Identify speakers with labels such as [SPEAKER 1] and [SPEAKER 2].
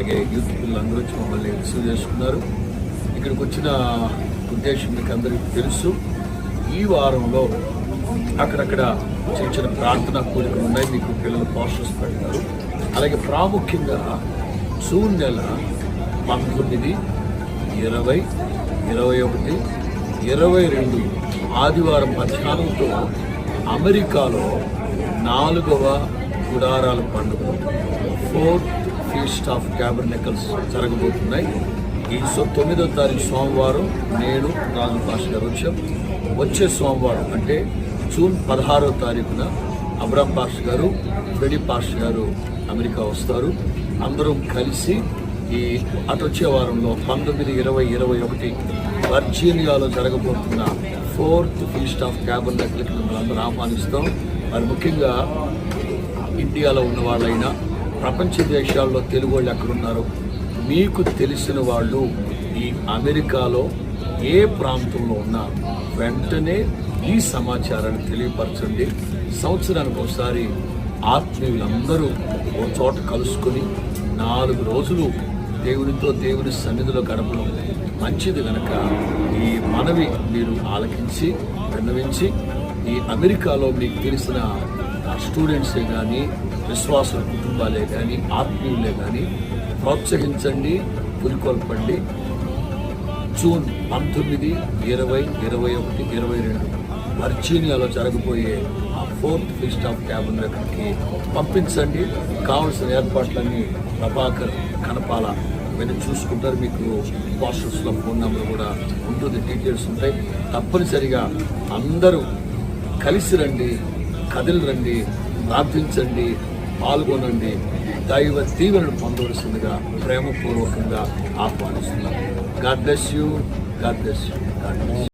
[SPEAKER 1] Youth పిల్లలందరూ వచ్చి మమ్మల్ని రిసీవ్ చేసుకున్నారు. ఇక్కడికి వచ్చిన ఉద్దేశం మీకు అందరికీ తెలుసు. ఈ వారంలో అక్కడక్కడ చిన్న చిన్న ప్రార్థనా కోరికలు ఉన్నాయి. మీకు పిల్లలు పోస్టర్స్ పెడతారు. అలాగే ప్రాముఖ్యంగా జూన్ నెల 19, 20, 21, 22 ఆదివారం మధ్యాహ్నంతో అమెరికాలో 4వ గుడారాల పండుగ 4th ఫీస్ట్ ఆఫ్ ట్యాబర్నకల్స్ జరగబోతున్నాయి. ఈ 9వ తారీఖు సోమవారం నేను రాజు పాష గారు వచ్చే సోమవారం అంటే జూన్ 16వ తారీఖున అబ్రాం పాష గారు, బెడి పాష గారు అమెరికా వస్తారు. అందరం కలిసి ఈ అటొచ్చే వారంలో 19, 20, 21 వర్జీనియాలో జరగబోతున్న 4th ఫీస్ట్ ఆఫ్ ట్యాబర్నకల్కి మిమ్మల్ని అందరూ ఆహ్వానిస్తాం. మరి ముఖ్యంగా ఇండియాలో ఉన్న వాళ్ళైనా ప్రపంచ దేశాల్లో తెలుగు వాళ్ళు ఎక్కడున్నారో మీకు తెలిసిన వాళ్ళు ఈ అమెరికాలో ఏ ప్రాంతంలో ఉన్నా వెంటనే ఈ సమాచారాన్ని తెలియపరచండి. సంవత్సరానికి ఒకసారి ఆత్మీయులందరూ ఓ చోట కలుసుకొని 4 రోజులు దేవునితో దేవుని సన్నిధిలో గడపడం మంచిది కనుక ఈ మనవి మీరు ఆలకించి విన్నవించి ఈ అమెరికాలో మీకు తెలిసిన స్టూడెంట్సే కానీ విశ్వాసుల కుటుంబాలే కానీ ఆత్మీయులే కానీ ప్రోత్సహించండి, పురికొల్పండి. జూన్ 19, 20, 21, 22 వర్జీనియాలో జరగబోయే ఆ 4th ఫీస్ట్ ఆఫ్ ట్యాబర్నకల్కి పంపించండి. కావలసిన ఏర్పాట్లన్నీ ప్రభాకర్ కనపాల ఇవన్నీ చూసుకుంటారు. మీకు పోస్టర్స్లో ఫోన్ నెంబర్ కూడా ఉంటుంది, డీటెయిల్స్ ఉంటాయి. తప్పనిసరిగా అందరూ కలిసి రండి, కదిలి రండి, ప్రార్థించండి, పాల్గొనండి. దైవ దీవెనను పొందవలసిందిగా ప్రేమపూర్వకంగా ఆహ్వానిస్తున్నాను. God bless you, God bless you, God bless you.